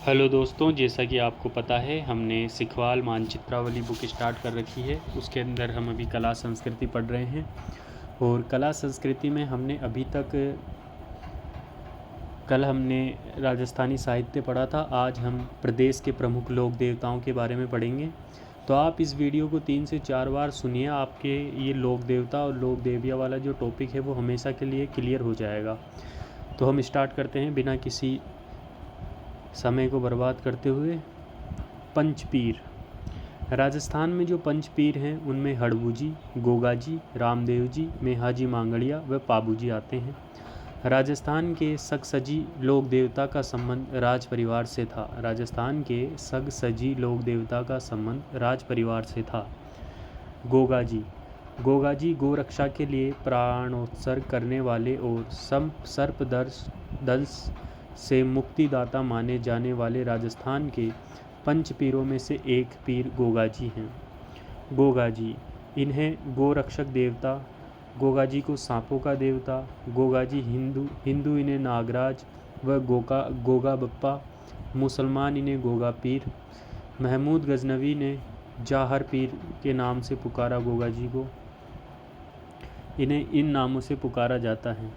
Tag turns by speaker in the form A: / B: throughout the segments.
A: Hello दोस्तों, जैसा कि आपको पता है हमने सिखवाल मानचित्रावली बुक स्टार्ट कर रखी है। उसके अंदर हम अभी कला संस्कृति पढ़ रहे हैं और कला संस्कृति में हमने अभी तक कल हमने राजस्थानी साहित्य पढ़ा था। आज हम प्रदेश के प्रमुख लोक देवताओं के बारे में पढ़ेंगे। तो आप इस वीडियो को 3 से 4 बार सुनिए। आपके ये लोक देवता और लोक देविया वाला जो टॉपिक है वो हमेशा के लिए क्लियर हो जाएगा। तो हम स्टार्ट करते हैं बिना किसी समय को बर्बाद करते हुए। पंचपीर। राजस्थान में जो पंचपीर हैं उनमें हड़बू जी, गोगा जी, रामदेव जी, मेहाजी मांगड़िया व पाबू जी आते हैं। राजस्थान के सगसजी लोक देवता का संबंध राज परिवार से था। राजस्थान के सगसजी लोक देवता का संबंध राज परिवार से था। गोगा जी। गोगा जी गो रक्षा के लिए प्राणोत्सर्ग करने वाले और सर्पदंश से मुक्तिदाता माने जाने वाले राजस्थान के पंच पीरों में से एक पीर गोगा जी हैं। गोगा जी, इन्हें गोरक्षक देवता, गोगा जी को सांपों का देवता, गोगा जी हिंदू इन्हें नागराज व गोगा बप्पा, मुसलमान इन्हें गोगा पीर। महमूद गजनवी ने जाहर पीर के नाम से पुकारा गोगा जी को। इन्हें इन नामों से पुकारा जाता है।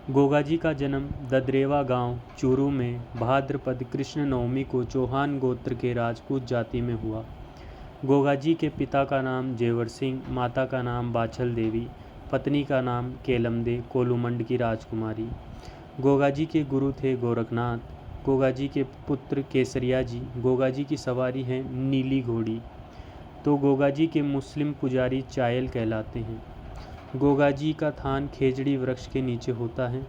A: गोगा जी का जन्म ददरेवा गांव चूरू में भाद्रपद कृष्ण नवमी को चौहान गोत्र के राजपूत जाति में हुआ। गोगा जी के पिता का नाम जेवर सिंह, माता का नाम बाछल देवी, पत्नी का नाम केलमदे कोलूमंड की राजकुमारी। गोगा जी के गुरु थे गोरखनाथ। गोगा जी के पुत्र केसरिया जी। गोगा जी की सवारी है नीली घोड़ी। तो गोगा जी के मुस्लिम पुजारी चायल कहलाते हैं। गोगा जी का थान खेजड़ी वृक्ष के नीचे होता है।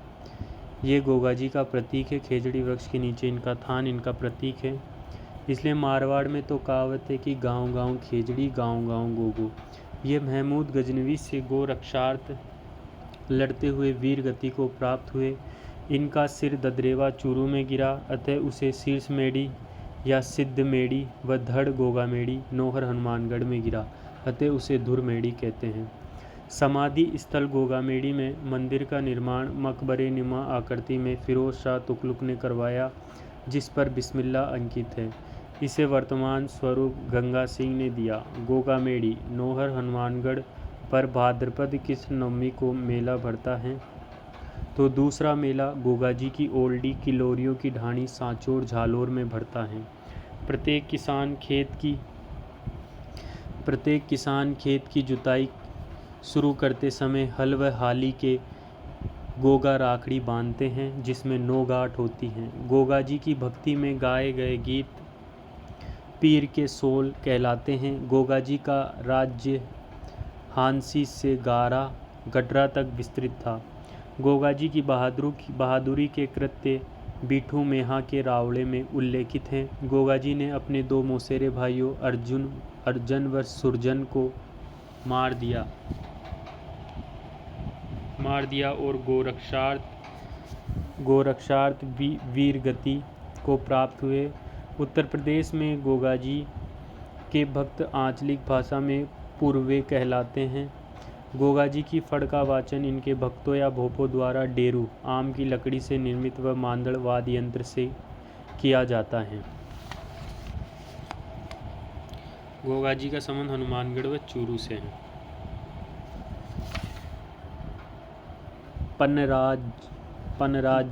A: ये गोगा जी का प्रतीक है। खेजड़ी वृक्ष के नीचे इनका थान इनका प्रतीक है। इसलिए मारवाड़ में तो कहावत है कि गांव गांव खेजड़ी, गांव गांव गोगो। ये महमूद गजनवी से गो रक्षार्थ लड़ते हुए वीर गति को प्राप्त हुए। इनका सिर ददरेवा चूरू में गिरा, अतः उसे शीर्ष मेड़ी या सिद्ध मेड़ी व धड़ गोगा मेड़ी नौहर हनुमानगढ़ में गिरा, अतः उसे धुर मेड़ी कहते हैं। समाधि स्थल गोगामेड़ी में मंदिर का निर्माण मकबरे नुमा आकृति में फिरोज शाह तुगलक ने करवाया, जिस पर बिस्मिल्लाह अंकित है। इसे वर्तमान स्वरूप गंगा सिंह ने दिया। गोगामेड़ी नौहर हनुमानगढ़ पर भाद्रपद कृष्ण नवमी को मेला भरता है। तो दूसरा मेला गोगा जी की ओल्डी किलोरियों की ढाणी सांचौर झालोर में भरता है। प्रत्येक किसान खेत की जुताई शुरू करते समय हल व हाली के गोगा राखड़ी बांधते हैं, जिसमें 9 गांठ होती हैं। गोगा जी की भक्ति में गाए गए गीत पीर के सोल कहलाते हैं। गोगा जी का राज्य हांसी से गारा गडरा तक विस्तृत था। गोगा जी की बहादुरी के कृत्य बीठू मेहा के रावड़े में उल्लेखित हैं। गोगा जी ने अपने 2 मौसेरे भाइयों अर्जन व सुरजन को मार दिया और गोरक्षार्थ वीर गति को प्राप्त हुए। उत्तर प्रदेश में गोगा जी के भक्त आंचलिक भाषा में पूर्वे कहलाते हैं। गोगा जी की फड़ का वाचन इनके भक्तों या भोपों द्वारा डेरू आम की लकड़ी से निर्मित व मांदड़ वाद्य यंत्र से किया जाता है। गोगा जी का संबंध हनुमानगढ़ व चूरू से है। पनराज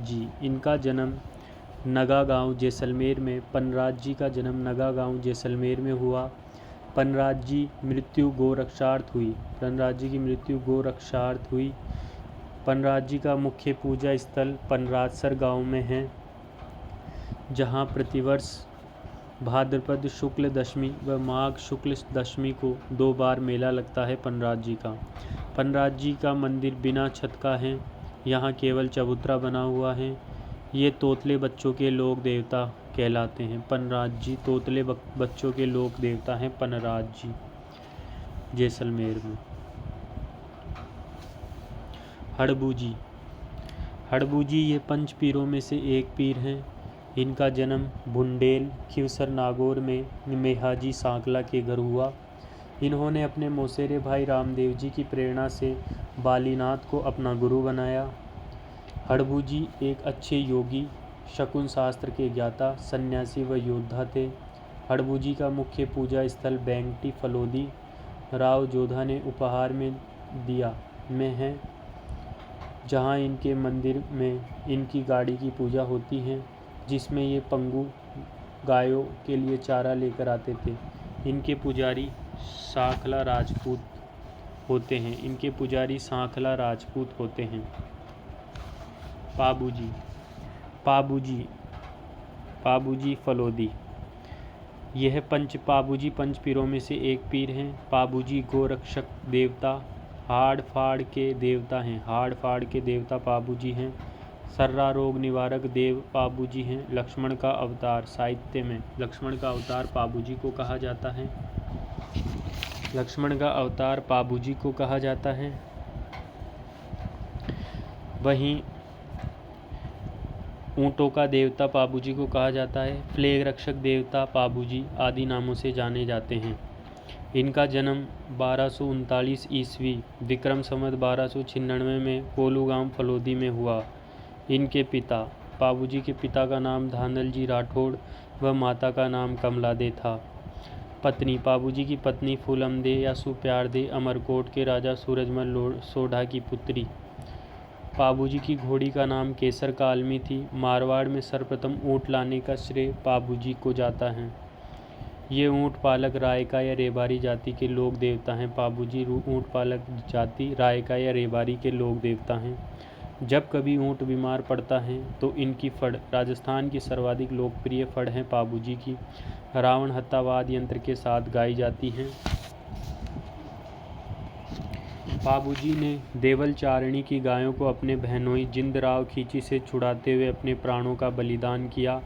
A: जी, इनका जन्म नगा गांव जैसलमेर में पनराज जी का जन्म नगा गांव जैसलमेर में हुआ। पनराज जी की मृत्यु गोरक्षार्थ हुई। पनराज जी का मुख्य पूजा स्थल पनराजसर गांव में है, जहां प्रतिवर्ष भाद्रपद शुक्ल दशमी व माघ शुक्ल दशमी को 2 बार मेला लगता है पनराज जी का। पनराज जी का मंदिर बिना छत का है। यहाँ केवल चबूतरा बना हुआ है। ये तोतले बच्चों के लोक देवता कहलाते हैं। पनराज जी तोतले बच्चों के लोक देवता हैं। पनराज जी जैसलमेर में। हड़बू जी ये पंच पीरों में से एक पीर हैं। इनका जन्म बुंडेल खिवसर नागौर में मेहाजी सांकला के घर हुआ। इन्होंने अपने मौसेरे भाई रामदेव जी की प्रेरणा से बालीनाथ को अपना गुरु बनाया। हड़बू जी एक अच्छे योगी शकुन शास्त्र के ज्ञाता, सन्यासी व योद्धा थे। हड़बू जी का मुख्य पूजा स्थल बेंगटी फलोदी राव जोधा ने उपहार में दिया में है, जहाँ इनके मंदिर में इनकी गाड़ी की पूजा होती है, जिसमें ये पंगु गायों के लिए चारा लेकर आते थे। इनके पुजारी सांखला राजपूत होते हैं। पाबूजी फलोदी, यह पाबूजी पंच पीरों में से एक पीर हैं। पाबूजी गोरक्षक देवता, हाड़ फाड़ के देवता पाबूजी हैं। सर्रा रोग निवारक देव पाबूजी हैं। लक्ष्मण का अवतार, साहित्य में लक्ष्मण का अवतार पाबूजी को कहा जाता है। वहीं ऊँटों का देवता पाबूजी को कहा जाता है। प्लेग रक्षक देवता पाबूजी आदि नामों से जाने जाते हैं। इनका जन्म 1239 ईस्वी विक्रम संवत 1296 में कोलू गांव फलोदी में हुआ। इनके पिता, पाबूजी के पिता का नाम धांधल जी राठौड़ व माता का नाम कमलादे था। पत्नी, पाबूजी की पत्नी फूलमदे या सुप्यारदे अमरकोट के राजा सूरजमल सोढ़ा की पुत्री। पाबूजी की घोड़ी का नाम केसर कालमी थी। मारवाड़ में सर्वप्रथम ऊँट लाने का श्रेय पाबूजी को जाता है। ये ऊँट पालक रायका या रेबारी जाति के लोक देवता हैं। पाबूजी ऊँट पालक जाति रायका या रेबारी के लोक देवता हैं। जब कभी ऊँट बीमार पड़ता है तो इनकी फड़, राजस्थान की सर्वाधिक लोकप्रिय फड़ है पाबूजी की, रावण हत्यावाद यंत्र के साथ गाई जाती हैं। पाबूजी ने देवल चारणी की गायों को अपने बहनोई जिंदराव खींची से छुड़ाते हुए अपने प्राणों का बलिदान किया।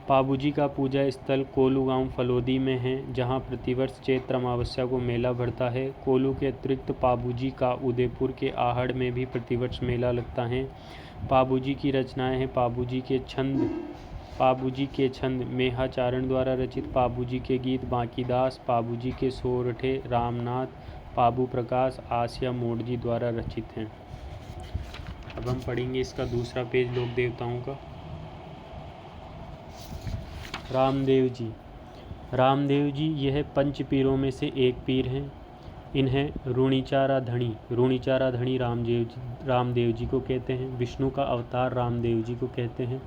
A: पाबूजी का पूजा स्थल कोलू गांव फलोदी में है, जहां प्रतिवर्ष चैत्र अमावस्या को मेला भरता है। कोलू के अतिरिक्त पाबूजी का उदयपुर के आहड़ में भी प्रतिवर्ष मेला लगता है। पाबूजी की रचनाएं हैं पाबूजी के छंद मेहाचारण द्वारा रचित, पाबूजी के गीत बांकीदास, पाबूजी के सोरठे रामनाथ, पाबू प्रकाश आसिया मोड़जी द्वारा रचित हैं। अब हम पढ़ेंगे इसका दूसरा पेज लोक देवताओं का। रामदेव जी यह पंच पीरों में से एक पीर हैं। इन्हें रूणीचारा धणी रामदेव जी को कहते हैं। विष्णु का अवतार रामदेव जी को कहते हैं।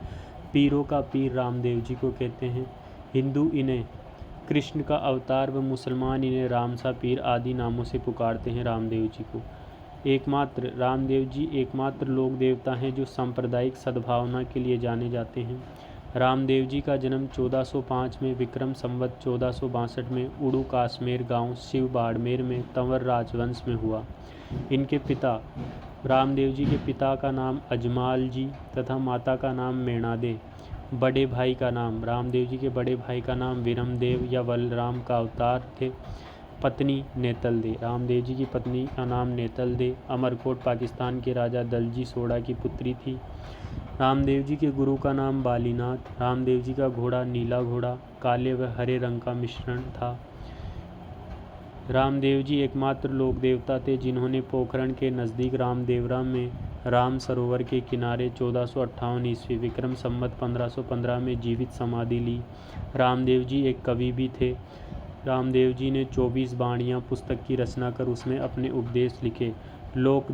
A: पीरों का पीर रामदेव जी को कहते हैं। हिंदू इन्हें कृष्ण का अवतार व मुसलमान इन्हें रामसा पीर आदि नामों से पुकारते हैं। रामदेव जी को रामदेव जी एकमात्र लोक देवता हैं जो सांप्रदायिक सद्भावना के लिए जाने जाते हैं। रामदेव जी का जन्म 1405 में विक्रम संवत 1462 में उड़ू काश्मीर गांव शिव बाड़मेर में तंवर राजवंश में हुआ। इनके पिता, रामदेव जी के पिता का नाम अजमाल जी तथा माता का नाम मेणादे। रामदेव जी के बड़े भाई का नाम विरमदेव या बलराम का अवतार थे। पत्नी नेतल दे, रामदेव जी की पत्नी का नाम नेतल दे अमरकोट पाकिस्तान के राजा दलजी सोढ़ा की पुत्री थी। रामदेव जी के गुरु का नाम बालीनाथ। रामदेव जी का घोड़ा नीला घोड़ा काले व हरे रंग का मिश्रण था। रामदेव जी एकमात्र लोक देवता थे जिन्होंने पोखरण के नज़दीक रामदेवरा में राम सरोवर के किनारे 1458 ईस्वी विक्रम संवत 1515 में जीवित समाधि ली। रामदेव जी एक कवि भी थे। रामदेव जी ने 24 बाणियाँ पुस्तक की रचना कर उसमें अपने उपदेश लिखे। लोक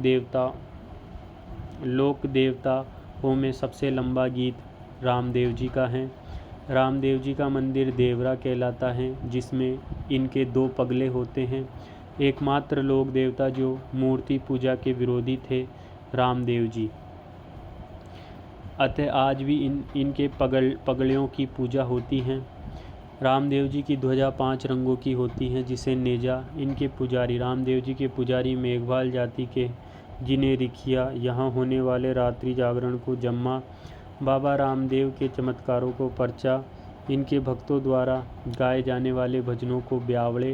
A: देवताओं में सबसे लंबा गीत रामदेव जी का है। रामदेव जी का मंदिर देवरा कहलाता है, जिसमें इनके 2 पगले होते हैं। एकमात्र लोक देवता जो मूर्ति पूजा के विरोधी थे रामदेव जी, अतः आज भी इनके पगड़ियों की पूजा होती है। रामदेव जी की ध्वजा 5 रंगों की होती है, जिसे नेजा। इनके पुजारी, रामदेव जी के पुजारी मेघवाल जाति के, जिन्हें रिखिया। यहाँ होने वाले रात्रि जागरण को जम्मा। बाबा रामदेव के चमत्कारों को पर्चा। इनके भक्तों द्वारा गाए जाने वाले भजनों को ब्यावड़े।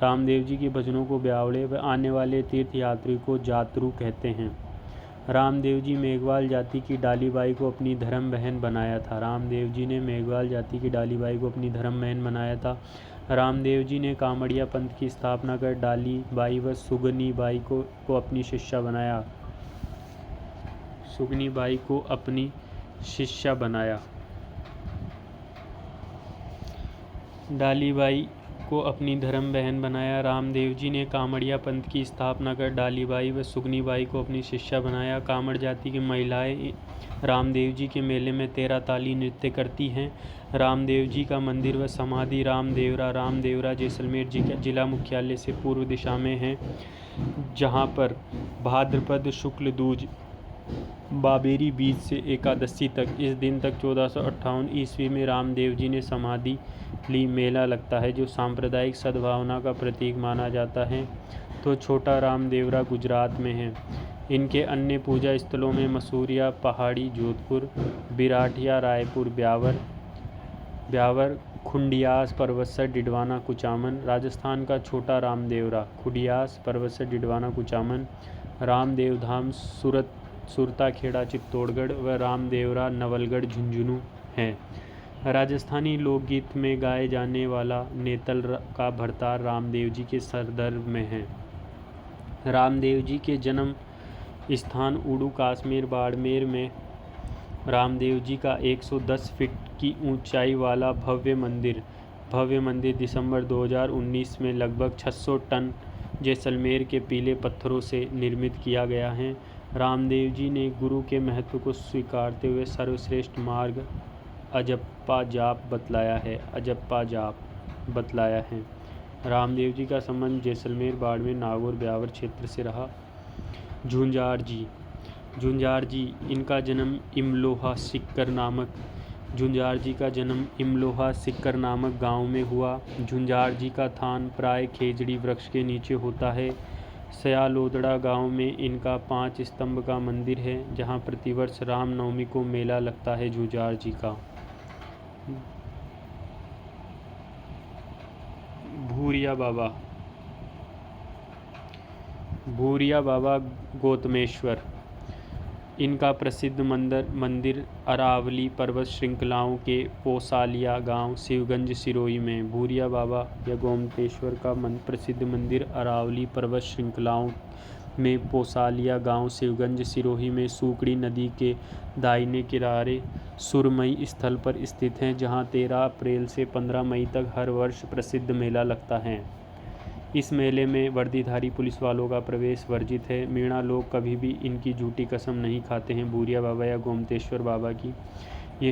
A: रामदेव जी के भजनों को ब्यावड़े व आने वाले तीर्थयात्री को जातरू कहते हैं। रामदेव जी मेघवाल जाति की डालीबाई को अपनी धर्म बहन बनाया था। रामदेव जी ने मेघवाल जाति की डालीबाई को अपनी धर्म बहन बनाया था। रामदेव जी ने कामड़िया पंथ की स्थापना कर डालीबाई व सुगनीबाई को अपनी शिष्या बनाया। सुगनीबाई को अपनी शिष्या बनाया। डालीबाई को अपनी धर्म बहन बनाया। रामदेव जी ने कामड़िया पंथ की स्थापना कर डालीबाई व सुगनीबाई को अपनी शिष्या बनाया। कामड़ जाति की महिलाएं रामदेव जी के मेले में 13 ताली नृत्य करती हैं। रामदेव जी का मंदिर व समाधि रामदेवरा जैसलमेर जी का जिला मुख्यालय से पूर्व दिशा में है, जहां पर भाद्रपद शुक्ल दूज बाबेरी बीज से एकादशी तक इस दिन तक 1458 ईस्वी में रामदेव जी ने समाधि ली। मेला लगता है जो सांप्रदायिक सद्भावना का प्रतीक माना जाता है। तो छोटा रामदेवरा गुजरात में है। इनके अन्य पूजा स्थलों में मसूरिया पहाड़ी जोधपुर, बिराटिया रायपुर ब्यावर, खुंडियास परवत्सर डिडवाना कुचामन। राजस्थान का छोटा रामदेवरा खुडियास परवत्सर डिडवाना कुचामन, रामदेव धाम सुरता खेड़ा चित्तौड़गढ़ व रामदेवरा नवलगढ़ झुंझुनू हैं। राजस्थानी लोकगीत में गाए जाने वाला नेतल का भरतार रामदेव जी के संदर्भ में है। रामदेव जी के जन्म स्थान उड़ू काश्मीर बाड़मेर में रामदेव जी का 110 फीट की ऊंचाई वाला भव्य मंदिर दिसंबर 2019 में लगभग 600 टन जैसलमेर के पीले पत्थरों से निर्मित किया गया है। रामदेव जी ने गुरु के महत्व को स्वीकारते हुए सर्वश्रेष्ठ मार्ग अजप्पा जाप बतलाया है। रामदेव जी का संबंध जैसलमेर, बाड़मेर, नागौर, ब्यावर क्षेत्र से रहा। झुंझार जी इनका जन्म इमलोहा सिक्कर नामक गांव में हुआ। झुंझार जी का थान प्राय खेजड़ी वृक्ष के नीचे होता है। सयालोदड़ा गांव में इनका 5 स्तंभ का मंदिर है, जहां प्रतिवर्ष रामनवमी को मेला लगता है। झुंझार जी का भूरिया बाबा गौतमेश्वर, इनका प्रसिद्ध मंदिर अरावली पर्वत श्रृंखलाओं के पोसालिया गांव शिवगंज सिरोही में। भूरिया बाबा या गोमतेश्वर का प्रसिद्ध मंदिर अरावली पर्वत श्रृंखलाओं में पोसालिया गांव शिवगंज सिरोही में सूकड़ी नदी के दाहिने किनारे सुरमई स्थल पर स्थित है, जहां 13 अप्रैल से 15 मई तक हर वर्ष प्रसिद्ध मेला लगता है। इस मेले में वर्दीधारी पुलिस वालों का प्रवेश वर्जित है। मीणा लोग कभी भी इनकी झूठी कसम नहीं खाते हैं। भूरिया बाबा या गोमतेश्वर बाबा की ये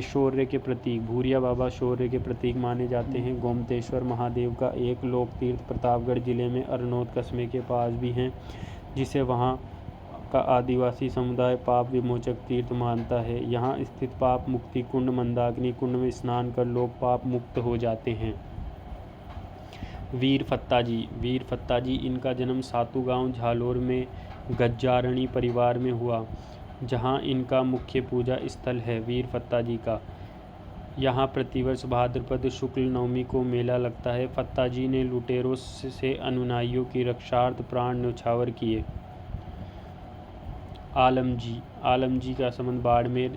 A: भूरिया बाबा शौर्य के प्रतीक माने जाते हैं। गोमतेश्वर महादेव का एक लोक तीर्थ प्रतापगढ़ जिले में अरनोद कस्बे के पास भी है, जिसे वहाँ का आदिवासी समुदाय पाप विमोचक तीर्थ मानता है। यहाँ स्थित पाप मुक्ति कुंड मंदाकिनी कुंड में स्नान कर लोग पाप मुक्त हो जाते हैं। वीर फत्ता जी इनका जन्म सातू गांव झालोर में गज्जारणी परिवार में हुआ, जहां इनका मुख्य पूजा स्थल है वीर फत्ता जी का। यहां प्रतिवर्ष भाद्रपद शुक्ल नवमी को मेला लगता है। फत्ता जी ने लुटेरों से अनुयायियों की रक्षार्थ प्राण न्यौछावर किए। आलम जी का संबंध बाड़मेर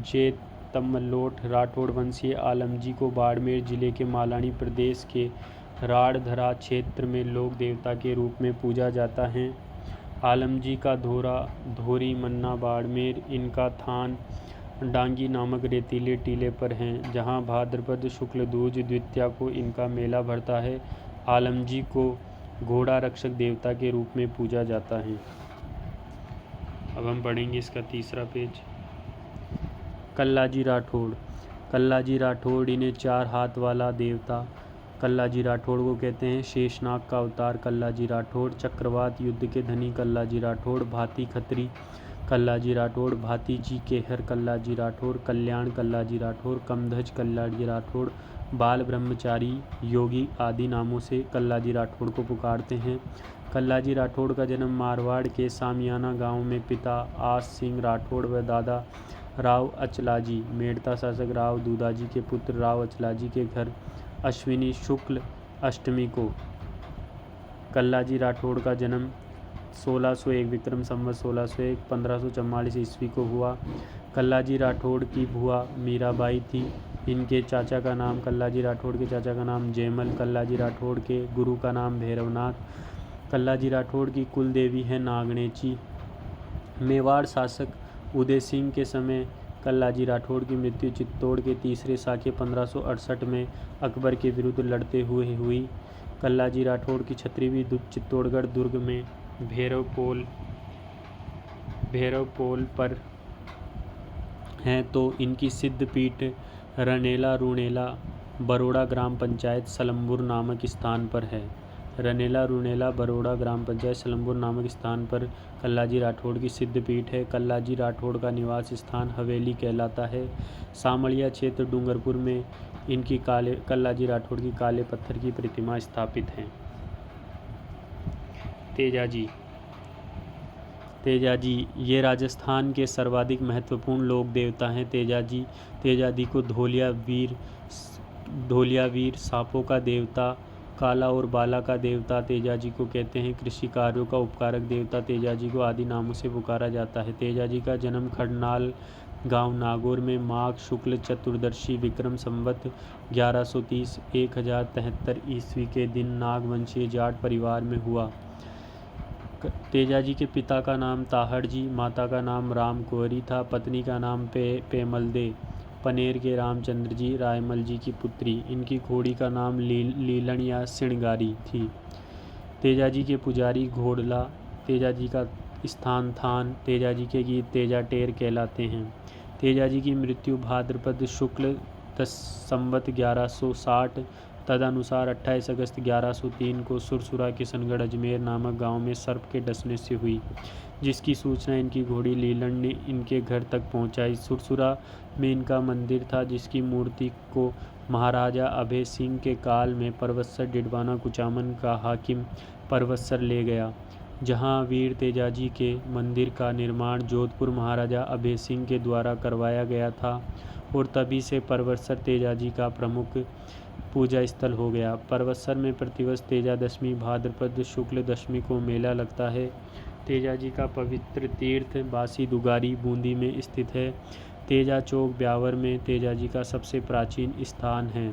A: जेतमलोट राठौड़ वंशीय आलम जी को बाड़मेर जिले के मालानी प्रदेश के राड़धरा क्षेत्र में लोक देवता के रूप में पूजा जाता है। आलम जी का धोरी मन्ना बाड़मेर, इनका थान डांगी नामक रेतीले टीले पर हैं, जहां भाद्रपद शुक्ल दूज द्वितीया को इनका मेला भरता है। आलम जी को घोड़ा रक्षक देवता के रूप में पूजा जाता है। अब हम पढ़ेंगे इसका तीसरा पेज। कल्लाजी राठौड़ इन्हें 4 हाथ वाला देवता कल्लाजी राठौड़ को कहते हैं। शेषनाग का अवतार कल्लाजी राठौड़, चक्रवात युद्ध के धनी कल्लाजी राठौड़, भाती खत्री कल्लाजी राठौड़, भाती जी केहर कल्लाजी राठौड़, कल्याण कल्लाजी राठौड़, कमधज कल्लाजी राठौड़, बाल ब्रह्मचारी योगी आदि नामों से कल्लाजी राठौड़ को पुकारते हैं। कल्लाजी राठौड़ का जन्म मारवाड़ के सामियाना गांव में पिता आस सिंह राठौड़ व दादा राव अचलाजी मेड़ता शासक राव दूधाजी के पुत्र राव अचलाजी के घर अश्विनी शुक्ल अष्टमी को। कल्लाजी राठौड़ का जन्म 1601 विक्रम संवत 1601 1544 ईस्वी को हुआ। कल्लाजी राठौड़ की बुआ मीराबाई थी। इनके चाचा का नाम कल्लाजी राठौड़ के चाचा का नाम जयमल, कल्लाजी राठौड़ के गुरु का नाम भैरवनाथ। कल्लाजी राठौड़ की कुल देवी है नागणेची। मेवाड़ शासक उदय सिंह के समय कल्लाजी राठौड़ की मृत्यु चित्तौड़ के तीसरे साके 1568 में अकबर के विरुद्ध लड़ते हुए हुई। कल्लाजी राठौड़ की छत्री भी चित्तौड़गढ़ दुर्ग में भैरवपोल पर हैं, तो इनकी सिद्धपीठ रनेला रूणेला बरोड़ा ग्राम पंचायत सलम्बुर नामक स्थान पर है। रनेला रूणेला बरोड़ा ग्राम पंचायत सलम्बुर नामक स्थान पर कल्लाजी राठौड़ की सिद्धपीठ है। कल्लाजी राठौड़ का निवास स्थान हवेली कहलाता है। सामड़िया क्षेत्र डूंगरपुर में इनकी कल्लाजी राठौड़ की काले पत्थर की प्रतिमा स्थापित है। तेजाजी ये राजस्थान के सर्वाधिक महत्वपूर्ण लोक देवता हैं। तेजाजी को धोलिया वीर, सांपों का देवता, काला और बाला का देवता तेजाजी को कहते हैं। कृषि कार्यों का उपकारक देवता तेजाजी को आदि नामों से पुकारा जाता है। तेजाजी का जन्म खड़नाल गांव नागौर में माघ शुक्ल चतुर्दशी विक्रम संवत 1130 1073 ईस्वी के दिन नागवंशीय जाट परिवार में हुआ। तेजाजी के पिता का नाम ताहड़ जी, माता का नाम राम कुंवरी था। पत्नी का नाम पेमलदे, पनेर के रामचंद्र जी, रायमल जी की पुत्री। इनकी घोड़ी का नाम लीलन या सिणगारी थी। तेजाजी के पुजारी घोड़ला, तेजाजी का स्थान थान, तेजाजी के गीत तेजा टेर कहलाते हैं। तेजाजी की मृत्यु भाद्रपद शुक्ल संवत 1160 तदनुसार 28 अगस्त 1103 को सुरसुरा किशनगढ़ अजमेर नामक गांव में सर्प के डसने से हुई, जिसकी सूचना इनकी घोड़ी लीलन ने इनके घर तक पहुंचाई। सुरसुरा में इनका मंदिर था, जिसकी मूर्ति को महाराजा अभय सिंह के काल में परवत्सर डिडवाना कुचामन का हाकिम परवत्सर ले गया। जहां वीर तेजाजी के मंदिर का निर्माण जोधपुर महाराजा अभय सिंह के द्वारा करवाया गया था और तभी से परवत्सर तेजाजी का प्रमुख पूजा स्थल हो गया। परवत्सर में प्रतिवर्ष तेजा दशमी भाद्रपद शुक्ल दशमी को मेला लगता है। तेजाजी का पवित्र तीर्थ बासी दुगारी बूंदी में स्थित है। तेजा चौक ब्यावर में तेजाजी का सबसे प्राचीन स्थान है।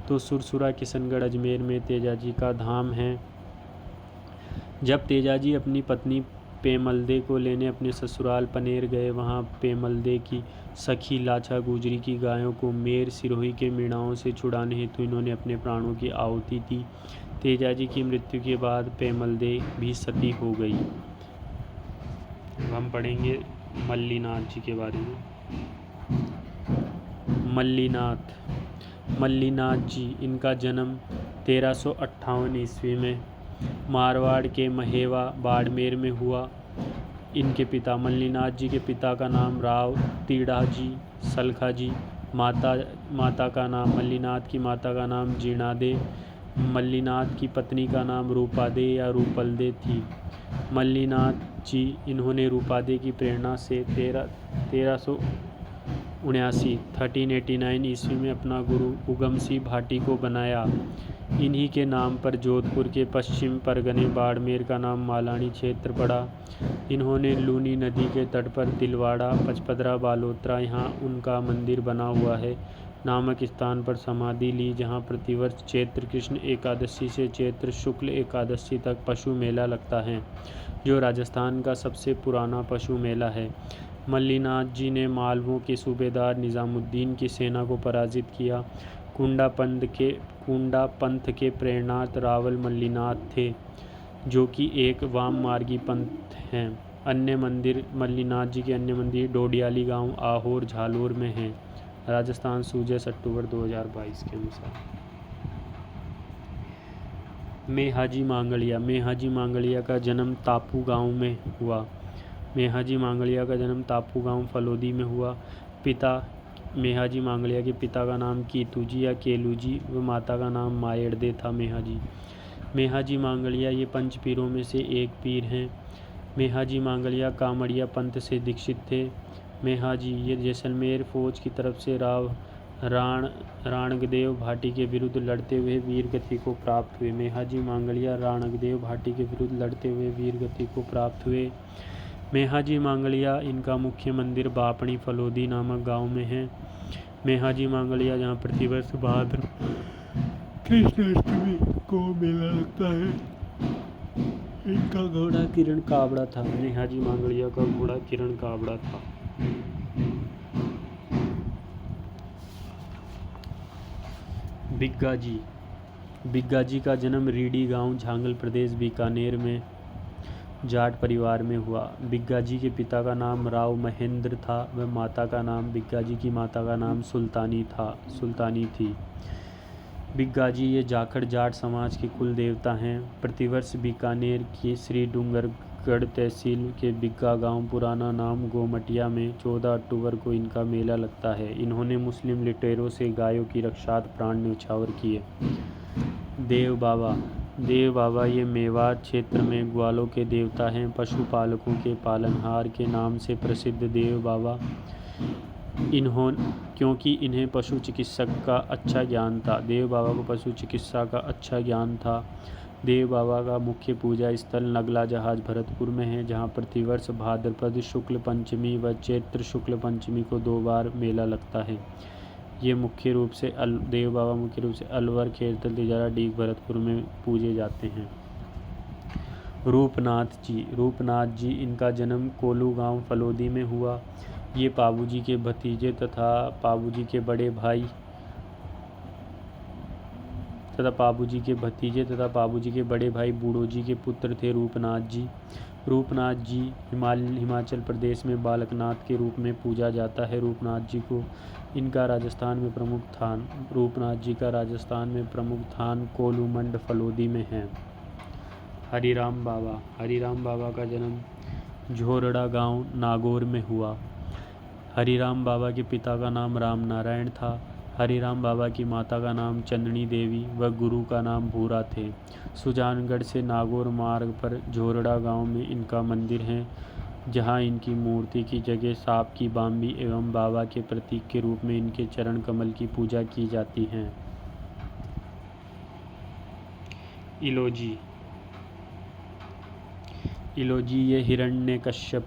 A: तो सुरसुरा किशनगढ़ अजमेर में तेजाजी का धाम है। जब तेजाजी अपनी पत्नी पेमलदे को लेने अपने ससुराल पनेर गए, वहां पेमलदे की सखी लाछा गुजरी की गायों को मेर सिरोही के मीणाओं से छुड़ाने हेतु इन्होंने अपने प्राणों की आहुति दी। तेजाजी की मृत्यु के बाद पेमलदे भी सती हो गई। हम पढ़ेंगे मल्लीनाथ जी के बारे में। मल्लीनाथ जी, इनका जन्म 1358 ईस्वी में मारवाड़ के महेवा बाड़मेर में हुआ। इनके पिता मल्लीनाथ जी के पिता का नाम राव तीड़ा जी सलखा जी, माता का नाम मल्लीनाथ की माता का नाम जीणादे, मल्लीनाथ की पत्नी का नाम रूपादे या रूपलदे थी। मल्लीनाथ जी इन्होंने रूपादे की प्रेरणा से 1389 ईस्वी में अपना गुरु उगमसिंह भाटी को बनाया। इन्हीं के नाम पर जोधपुर के पश्चिम परगने बाड़मेर का नाम मालानी क्षेत्र पड़ा। इन्होंने लूनी नदी के तट पर तिलवाड़ा पचपदरा बालोत्रा, यहाँ उनका मंदिर बना हुआ है, नामक स्थान पर समाधि ली, जहाँ प्रतिवर्ष चैत्र कृष्ण एकादशी से चैत्र शुक्ल एकादशी तक पशु मेला लगता है, जो राजस्थान का सबसे पुराना पशु मेला है। मल्लीनाथ जी ने मालवों के सूबेदार निज़ामुद्दीन की सेना को पराजित किया। कुंडा पंथ के प्रेरणार्थ रावल मल्लीनाथ थे, जो कि एक वाम मार्गी पंथ हैं। अन्य मंदिर मल्लीनाथ जी के अन्य मंदिर डोडियाली गांव आहोर झालोर में हैं। राजस्थान सूजस अक्टूबर 2022 के अनुसार। मेहाजी मांगलिया का जन्म तापू गांव में हुआ। मेहाजी मांगलिया का जन्म तापू गांव फलोदी में हुआ। मेहाजी मांगलिया के पिता का नाम कीतूजी या केलूजी व माता का नाम मायड़दे था। मेहाजी मांगलिया ये पंच पीरों में से एक पीर हैं। मेहाजी मांगलिया कामड़िया पंथ से दीक्षित थे। मेहाजी ये जैसलमेर फौज की तरफ से राणगदेव भाटी के विरुद्ध लड़ते हुए वीर गति को प्राप्त हुए। मेहाजी मांगलिया राणगदेव भाटी के विरुद्ध लड़ते हुए वीर गति को प्राप्त हुए। मेहाजी मांगलिया इनका मुख्य मंदिर बापणी फलोदी नामक गांव में है। मेहाजी मांगलिया जहाँ प्रतिवर्ष भाद्र कृष्णाष्टमी को मेला लगता है। इनका घोड़ा किरण कावड़ा था। मेहाजी मांगलिया का घोड़ा किरण कावड़ा था। बिग्गा जी। बिग्गा जी का जन्म रीडी गांव, झांगल प्रदेश, बीकानेर में जाट परिवार में हुआ। बिग्गा जी के पिता का नाम राव महेंद्र था व माता का नाम, बिग्गा जी की माता का नाम सुल्तानी थी। बिग्गा जी ये जाखड़ जाट समाज के कुल देवता हैं। प्रतिवर्ष बीकानेर के श्री डूंगरगढ़ तहसील के बिग्गा गांव, पुराना नाम गोमटिया में 14 अक्टूबर को इनका मेला लगता है। इन्होंने मुस्लिम लुटेरों से गायों की रक्षार्थ प्राण न्यौछावर किए। देव बाबा ये मेवाड़ क्षेत्र में ग्वालों के देवता हैं। पशुपालकों के पालनहार के नाम से प्रसिद्ध देव बाबा क्योंकि इन्हें पशु चिकित्सक का अच्छा ज्ञान था। देव बाबा को पशु चिकित्सा का अच्छा ज्ञान था। देव बाबा का मुख्य पूजा स्थल नगला जहाज भरतपुर में है, जहाँ प्रतिवर्ष भाद्रपद शुक्ल पंचमी व चैत्र शुक्ल पंचमी को 2 बार मेला लगता है। ये मुख्य रूप से देव बाबा मुख्य रूप से अलवर, खेरतल, तिजारा, डीग, भरतपुर में पूजे जाते हैं। रूपनाथ जी इनका जन्म कोलू गांव फलोदी में हुआ। ये पाबूजी के भतीजे तथा पाबूजी के बड़े भाई बूढ़ो जी के पुत्र थे रूपनाथ जी हिमाचल प्रदेश में बालकनाथ के रूप में पूजा जाता है। रूपनाथ जी का राजस्थान में प्रमुख थान कोलूमंड फलोदी में है। हरिराम बाबा का जन्म झोरड़ा गांव नागौर में हुआ। हरिराम बाबा के पिता का नाम राम नारायण था। हरिराम बाबा की माता का नाम चंदनी देवी व गुरु का नाम भूरा थे। सुजानगढ़ से नागौर मार्ग पर झोरड़ा गांव में इनका मंदिर है, जहां इनकी मूर्ति की जगह सांप की बाम्बी एवं बाबा के प्रतीक के रूप में इनके चरण कमल की पूजा की जाती है। इलोजी ये हिरण्यकश्यप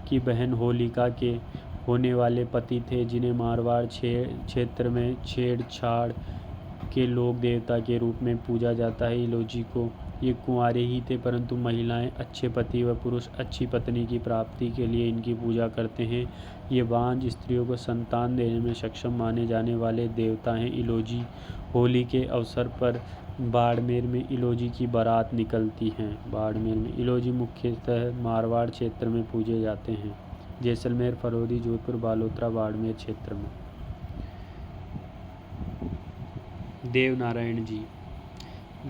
A: की बहन होलिका के होने वाले पति थे, जिन्हें मारवाड़ क्षेत्र में छेड़छाड़ के लोक देवता के रूप में पूजा जाता है। इलोजी को ये कुंवारे ही थे, परंतु महिलाएं अच्छे पति व पुरुष अच्छी पत्नी की प्राप्ति के लिए इनकी पूजा करते हैं। ये बांझ स्त्रियों को संतान देने में सक्षम माने जाने वाले देवता हैं। इलोजी होली के अवसर पर बाड़मेर में इलोजी की बारात निकलती हैं। बाड़मेर में इलोजी मुख्यतः मारवाड़ क्षेत्र में पूजे जाते हैं। जैसलमेर, फरोदी, जोधपुर, बालोतरा, बाड़मेर क्षेत्र में।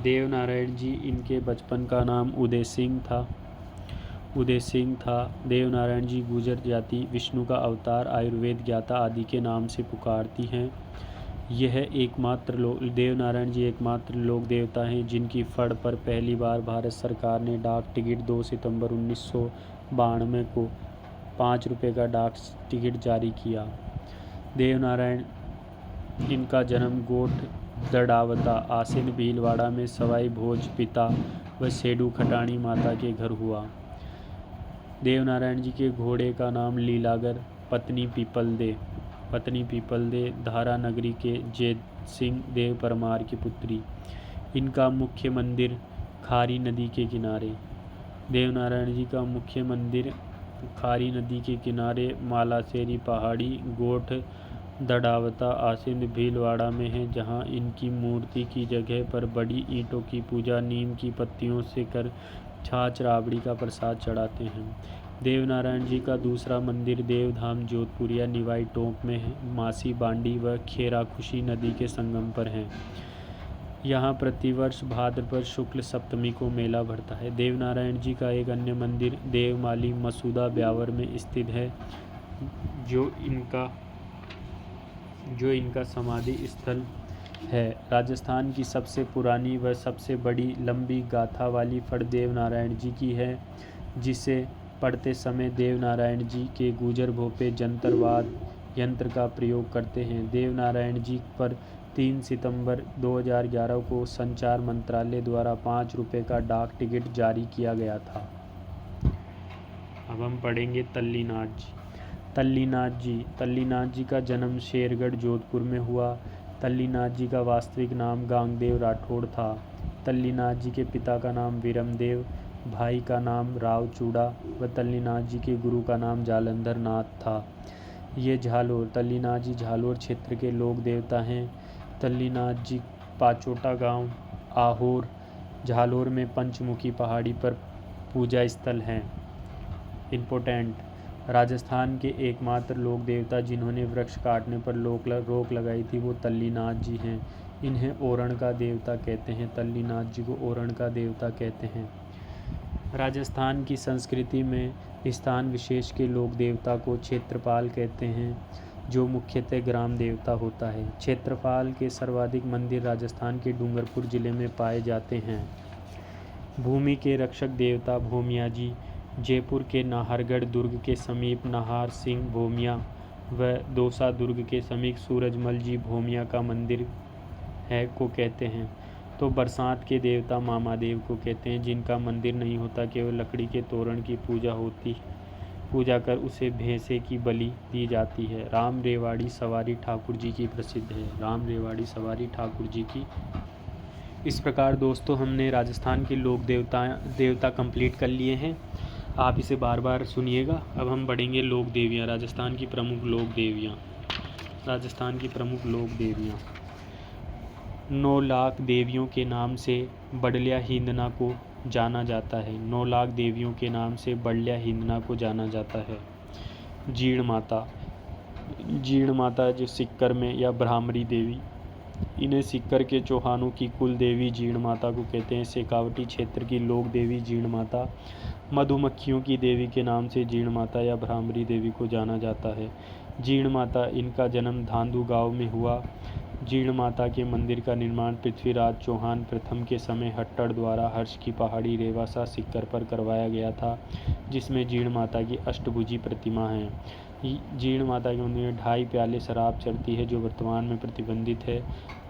A: देवनारायण जी इनके बचपन का नाम उदय सिंह था। देवनारायण जी गुर्जर जाति, विष्णु का अवतार, आयुर्वेद ज्ञाता आदि के नाम से पुकारती हैं। देवनारायण जी एकमात्र लोक देवता हैं जिनकी फड़ पर पहली बार भारत सरकार ने डाक टिकट 2 सितंबर 1992 को 5 रुपये का डाक टिकट जारी किया। देवनारायण इनका जन्म गोठ दड़ावता, आसीन, भीलवाड़ा में सवाई भोज पिता व सेडू खटाणी माता के घर हुआ। देवनारायण जी के घोड़े का नाम लीलागर, पत्नी पीपल दे धारा नगरी के जैद सिंह देव परमार की पुत्री। इनका मुख्य मंदिर खारी नदी के किनारे। देवनारायण जी का मुख्य मंदिर खारी नदी के किनारे मालासेरी पहाड़ी, गोठ दड़ावता, आसिंद, भीलवाड़ा में है, जहां इनकी मूर्ति की जगह पर बड़ी ईंटों की पूजा नीम की पत्तियों से कर छाछ राबड़ी का प्रसाद चढ़ाते हैं। देवनारायण जी का दूसरा मंदिर देवधाम जोधपुरिया निवाई टोंक में है, मासी बांडी व खेरा खुशी नदी के संगम पर है। यहाँ प्रतिवर्ष भाद्रपद शुक्ल सप्तमी को मेला भरता है। देवनारायण जी का एक अन्य मंदिर देवमाली मसूदा ब्यावर में स्थित है, जो इनका समाधि स्थल है। राजस्थान की सबसे पुरानी व सबसे बड़ी लंबी गाथा वाली फड़ देवनारायण जी की है, जिसे पढ़ते समय देवनारायण जी के गुजर भोपे जंतरवाद यंत्र का प्रयोग करते हैं। देवनारायण जी पर 3 सितंबर 2011 को संचार मंत्रालय द्वारा 5 रुपये का डाक टिकट जारी किया गया था। अब हम पढ़ेंगे तल्लीनाथ जी का जन्म शेरगढ़ जोधपुर में हुआ। तल्लीनाथ जी का वास्तविक नाम गांगदेव राठौड़ था। तल्लीनाथ जी के पिता का नाम विरमदेव, भाई का नाम राव चूड़ा व तल्लीनाथ जी के गुरु का नाम जालंधर नाथ था। ये तल्लीनाथ जी झालोर क्षेत्र के लोक देवता हैं। तल्लीनाथ जी पाचोटा गांव, आहोर, झालोर में पंचमुखी पहाड़ी पर पूजा स्थल हैं। इम्पोर्टेंट, राजस्थान के एकमात्र लोक देवता जिन्होंने वृक्ष काटने पर रोक लगाई थी वो तल्लीनाथ जी हैं। इन्हें ओरण का देवता कहते हैं। तल्लीनाथ जी को ओरण का देवता कहते हैं। राजस्थान की संस्कृति में स्थान विशेष के लोक देवता को क्षेत्रपाल कहते हैं, जो मुख्यतः ग्राम देवता होता है। क्षेत्रपाल के सर्वाधिक मंदिर राजस्थान के डूंगरपुर जिले में पाए जाते हैं। भूमि के रक्षक देवता भोमिया जी, जयपुर के नाहरगढ़ दुर्ग के समीप नाहर सिंह भोमिया व दौसा दुर्ग के समीप सूरजमल जी भोमिया का मंदिर है को कहते हैं। तो बरसात के देवता मामादेव को कहते हैं, जिनका मंदिर नहीं होता, केवल लकड़ी के तोरण की पूजा कर उसे भैंसे की बलि दी जाती है। राम रेवाड़ी सवारी ठाकुर जी की प्रसिद्ध है। राम रेवाड़ी सवारी ठाकुर जी की। इस प्रकार दोस्तों हमने राजस्थान के लोक देवता कंप्लीट कर लिए हैं। आप इसे बार बार सुनिएगा। अब हम बढ़ेंगे लोक देवियाँ। राजस्थान की प्रमुख लोक देवियाँ। 9 लाख देवियों के नाम से बडल्या हिंदना को जाना जाता है। 9 लाख देवियों के नाम से बडल्या हिंदना को जाना जाता है। जीण माता जो सिक्कर में या ब्राह्मणी देवी, इन्हें सिक्कर के चौहानों की कुल देवी जीण माता को कहते हैं। शेखावटी क्षेत्र की लोक देवी जीण माता मधुमक्खियों की देवी के नाम से जीण माता या ब्राह्मणी देवी को जाना जाता है। जीण माता, इनका जन्म धांधु गांव में हुआ। जीण माता के मंदिर का निर्माण पृथ्वीराज चौहान प्रथम के समय हट्टड़ द्वारा हर्ष की पहाड़ी रेवासा सिक्कर पर करवाया गया था, जिसमें जीण माता की अष्टभुजी प्रतिमा है। जीण माता के मंदिर में 2.5 प्याले शराब चढ़ती है, जो वर्तमान में प्रतिबंधित है।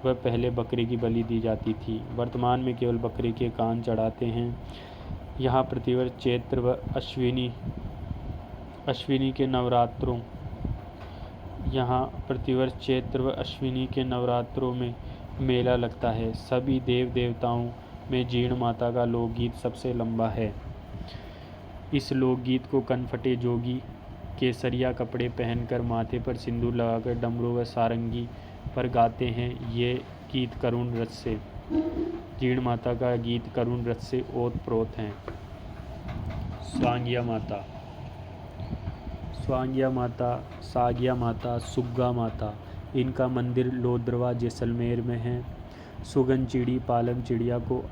A: वह पहले बकरे की बलि दी जाती थी, वर्तमान में केवल बकरे के कान चढ़ाते हैं। यहाँ प्रतिवर्ष चैत्र व अश्विनी के नवरात्रों में मेला लगता है। सभी देव देवताओं में जीण माता का लोकगीत सबसे लंबा है। इस लोकगीत को कनफटे जोगी केसरिया कपड़े पहनकर माथे पर सिंदूर लगाकर डमरू व सारंगी पर गाते हैं। ये गीत करुण रस से, जीण माता का गीत करुण रस से ओत-प्रोत हैं। स्वांगिया माता, सागिया माता, सुग्गा माता, इनका मंदिर लोद्रवा जैसलमेर में है। सुगन चिड़ी पालक चिड़िया को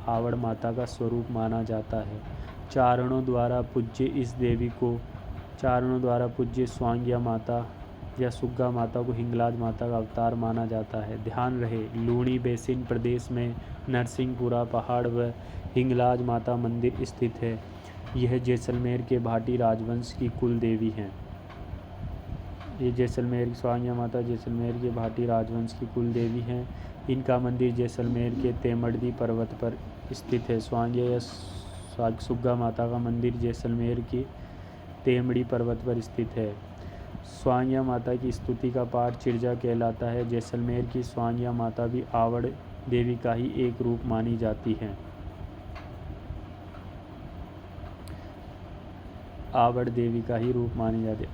A: आवड़ माता का स्वरूप माना जाता है। चारणों द्वारा पूज्य स्वांगिया माता या सुग्गा माता को हिंगलाज माता का अवतार माना जाता है। ध्यान रहे, लूणी बेसिन प्रदेश में नरसिंहपुरा पहाड़ व हिंगलाज माता मंदिर स्थित है। यह जैसलमेर के भाटी राजवंश की कुल देवी हैं। स्वांगिया माता जैसलमेर के भाटी राजवंश की कुल देवी हैं। इनका मंदिर जैसलमेर के तेमड़दी पर्वत पर स्थित है। स्वांगिया या सुग्गा माता का मंदिर जैसलमेर के तेमड़ी पर्वत पर स्थित है। स्वांगिया माता की स्तुति का पाठ चिरजा कहलाता है। जैसलमेर की स्वांगिया माता भी आवड़ देवी का ही एक रूप मानी जाती है।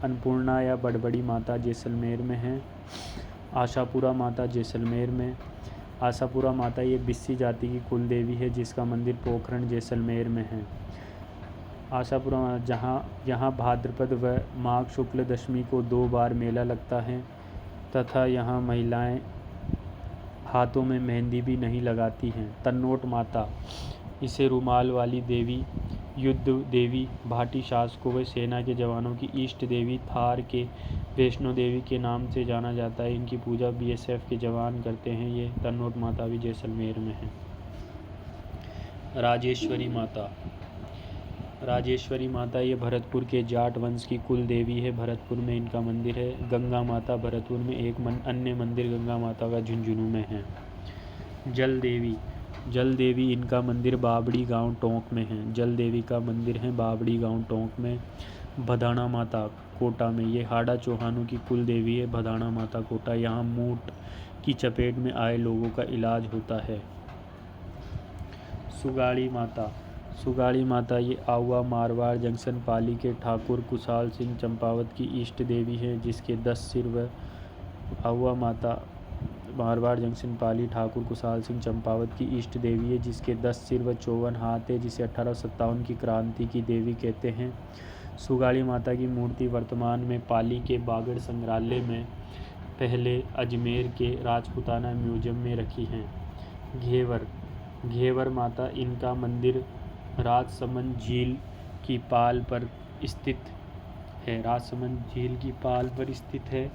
A: अन्नपूर्णा या बड़बड़ी माता जैसलमेर में है। आशापुरा माता जैसलमेर में। आशापुरा माता ये बिस्सी जाति की कुल देवी है, जिसका मंदिर पोखरण जैसलमेर में है। आशापुरा माता यहाँ भाद्रपद व माघ शुक्ल दशमी को 2 बार मेला लगता है तथा यहाँ महिलाएं हाथों में मेहंदी भी नहीं लगाती हैं। तन्नोट माता, इसे रुमाल वाली देवी, युद्ध देवी, भाटी शासकों व सेना के जवानों की इष्ट देवी, थार के वैष्णो देवी के नाम से जाना जाता है। इनकी पूजा BSF के जवान करते हैं। ये तन्नोट माता भी जैसलमेर में है। राजेश्वरी माता ये भरतपुर के जाट वंश की कुल देवी है। भरतपुर में इनका मंदिर है। गंगा माता, भरतपुर में एक अन्य मंदिर गंगा माता का झुंझुनू में है। जल देवी, इनका मंदिर बाबड़ी गांव टोंक में है। जल देवी का मंदिर है बाबड़ी गांव टोंक में। भदाना माता कोटा में, ये हाड़ा चौहानों की कुल देवी है। भदाना माता कोटा, यहाँ मूट की चपेट में आए लोगों का इलाज होता है। सुगाड़ी माता ये आउवा मारवाड़ जंक्शन पाली के ठाकुर कुशाल सिंह चंपावत की इष्ट देवी है, जिसके 10 सिर व आउवा माता मारवाड़ जंक्शन पाली ठाकुर कुशाल सिंह चंपावत की इष्ट देवी है, जिसके 10 सिर व 54 हाथ है, जिसे 1857 की क्रांति की देवी कहते हैं। सुगाड़ी माता की मूर्ति वर्तमान में पाली के बागड़ संग्रहालय में, पहले अजमेर के राजपूताना म्यूजियम में रखी हैं। घेवर माता, इनका मंदिर राजसमंद झील की पाल पर स्थित है।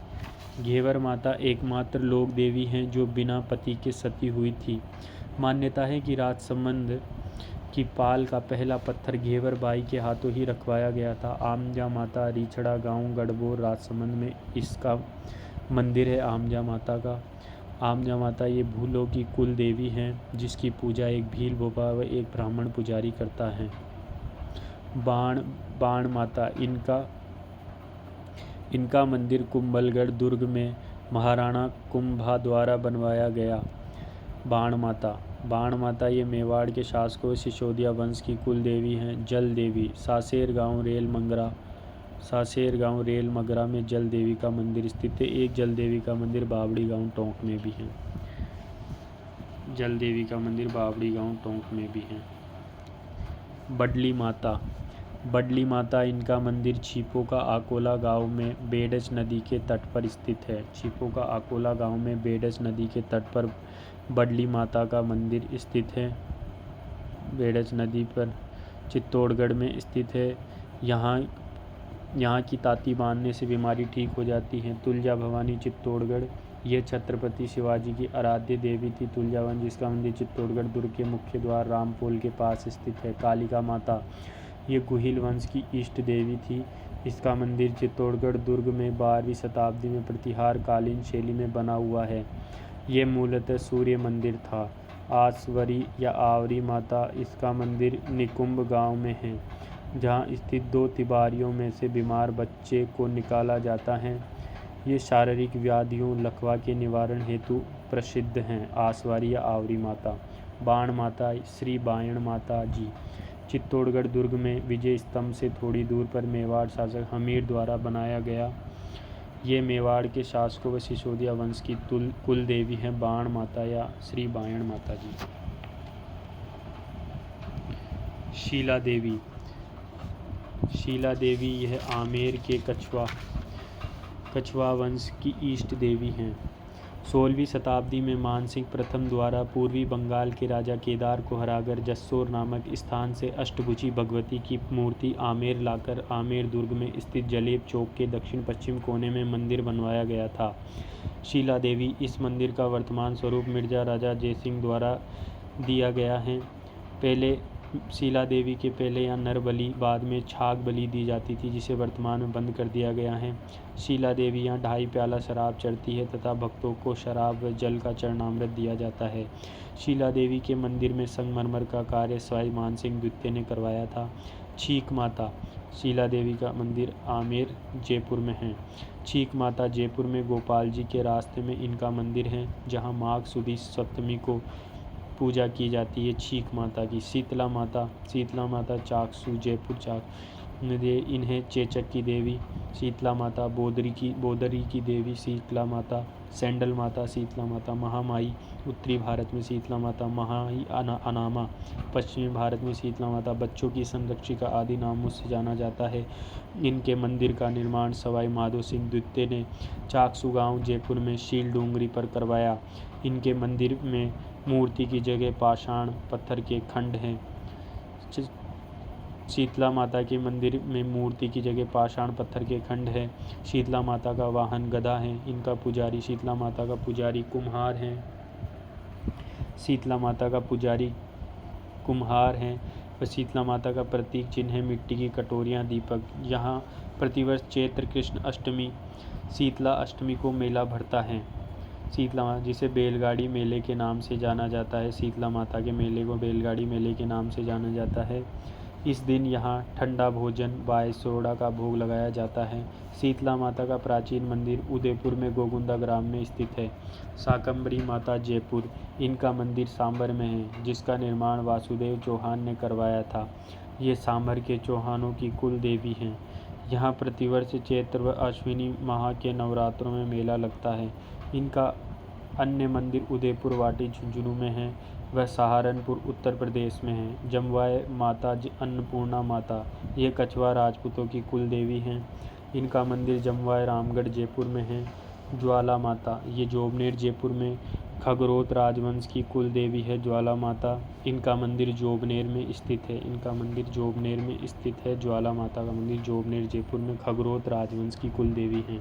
A: घेवर माता एकमात्र लोक देवी हैं जो बिना पति के सती हुई थी। मान्यता है कि राजसमंद की पाल का पहला पत्थर घेवर बाई के हाथों ही रखवाया गया था। आमजा माता, रिछड़ा गांव गढ़बोर राजसमंद में इसका मंदिर है। आमजा माता ये भूलों की कुल देवी हैं, जिसकी पूजा एक भील बोबा व एक ब्राह्मण पुजारी करता है। बाण माता, इनका मंदिर कुंभलगढ़ दुर्ग में महाराणा कुंभा द्वारा बनवाया गया। बाण माता ये मेवाड़ के शासकों व सिसोदिया वंश की कुल देवी हैं। जल देवी, सासेर गांव रेल मगरा में जल देवी का मंदिर स्थित है। एक जल देवी का मंदिर बावड़ी गांव टोंक में भी है। बडली माता, इनका मंदिर छिपो का आकोला गांव में बेडज नदी के तट पर स्थित है। बडली माता का मंदिर स्थित है, बेडज नदी पर, चित्तौड़गढ़ में स्थित है। यहाँ की ताती बांधने से बीमारी ठीक हो जाती है। तुलजा भवानी, चित्तौड़गढ़, यह छत्रपति शिवाजी की आराध्य देवी थी। तुलजावन, जिसका मंदिर चित्तौड़गढ़ दुर्ग के मुख्य द्वार रामपोल के पास स्थित है। कालिका माता, ये गुहिल वंश की इष्ट देवी थी। इसका मंदिर चित्तौड़गढ़ दुर्ग में 12वीं शताब्दी में प्रतिहार कालीन शैली में बना हुआ है। ये मूलतः सूर्य मंदिर था। आसवरी या आवरी माता, इसका मंदिर निकुंभ गांव में है, जहां स्थित 2 तिबारियों में से बीमार बच्चे को निकाला जाता है। ये शारीरिक व्याधियों लकवा के निवारण हेतु प्रसिद्ध हैं। आसवारी या आवरी माता। बाण माता, श्री बायण माता जी, चित्तौड़गढ़ दुर्ग में विजय स्तंभ से थोड़ी दूर पर मेवाड़ शासक हमीर द्वारा बनाया गया। ये मेवाड़ के शासकों व सिसोदिया वंश की कुल देवी हैं। बाण माता या श्री बायण माता जी। शीला देवी, यह आमेर के कछवा वंश की इष्ट देवी हैं। 16वीं शताब्दी में मानसिंह प्रथम द्वारा पूर्वी बंगाल के राजा केदार को हराकर जस्सोर नामक स्थान से अष्टभुजी भगवती की मूर्ति आमेर लाकर आमेर दुर्ग में स्थित जलेब चौक के दक्षिण पश्चिम कोने में मंदिर बनवाया गया था। शीला देवी, इस मंदिर का वर्तमान स्वरूप मिर्जा राजा जयसिंह द्वारा दिया गया है। पहले शीला देवी के पहले यहाँ नर बलि, बाद में छाग बलि दी जाती थी, जिसे वर्तमान में बंद कर दिया गया है। शीला देवी यहाँ 2.5 प्याला शराब चढ़ती है तथा भक्तों को शराब व जल का चरणामृत दिया जाता है। शीला देवी के मंदिर में संगमरमर का कार्य स्वाई मानसिंह द्वितीय ने करवाया था। छीक माता, शीला देवी का मंदिर आमेर जयपुर में है। छीक माता जयपुर में गोपाल जी के रास्ते में इनका मंदिर है, जहाँ माघ सुदी सप्तमी को पूजा की जाती है छीक माता की। शीतला माता चाकसू जयपुर इन्हें चेचक की देवी शीतला माता, बोदरी की देवी शीतला माता, सैंडल माता शीतला माता, महामाई उत्तरी भारत में शीतला माता, महाई अनामा पश्चिमी भारत में शीतला माता, बच्चों की संरक्षिका आदि नामों से जाना जाता है। इनके मंदिर का निर्माण सवाई माधो सिंह द्वितीय ने चाकसू गांव जयपुर में शील डूंगरी पर करवाया। इनके मंदिर में मूर्ति की जगह पाषाण पत्थर के खंड हैं। शीतला माता के मंदिर में मूर्ति की जगह पाषाण पत्थर के खंड है। शीतला माता का वाहन गधा है। इनका पुजारी शीतला माता का पुजारी कुम्हार हैं। शीतला माता का पुजारी कुम्हार हैं व शीतला माता का प्रतीक चिन्ह है मिट्टी की कटोरियाँ, दीपक। यहाँ प्रतिवर्ष चैत्र कृष्ण अष्टमी शीतला अष्टमी को मेला भरता है। शीतला माता, जिसे बैलगाड़ी मेले के नाम से जाना जाता है, शीतला माता के मेले को बैलगाड़ी मेले के नाम से जाना जाता है। इस दिन यहाँ ठंडा भोजन बाय सोडा का भोग लगाया जाता है। शीतला माता का प्राचीन मंदिर उदयपुर में गोगुंदा ग्राम में स्थित है। शाकंभरी माता जयपुर, इनका मंदिर सांभर में है, जिसका निर्माण वासुदेव चौहान ने करवाया था। ये सांभर के चौहानों की कुल देवी हैं। यहाँ प्रतिवर्ष चैत्र व अश्विनी माह के नवरात्रों में मेला लगता है। इनका अन्य मंदिर उदयपुर वाटी झुंझुनू में हैं, वह सहारनपुर उत्तर प्रदेश में है। जमवाय माता अन्नपूर्णा माता, ये कछवा राजपूतों की कुल देवी हैं। इनका मंदिर जमवाय रामगढ़ जयपुर में है। ज्वाला माता, ये जोबनेर जयपुर में खगरोत राजवंश की कुल देवी है ज्वाला माता। इनका मंदिर जोबनेर में स्थित है। इनका मंदिर जोबनेर में स्थित है। ज्वाला माता का मंदिर जोबनेर जयपुर में खगरोत राजवंश की कुल देवी हैं।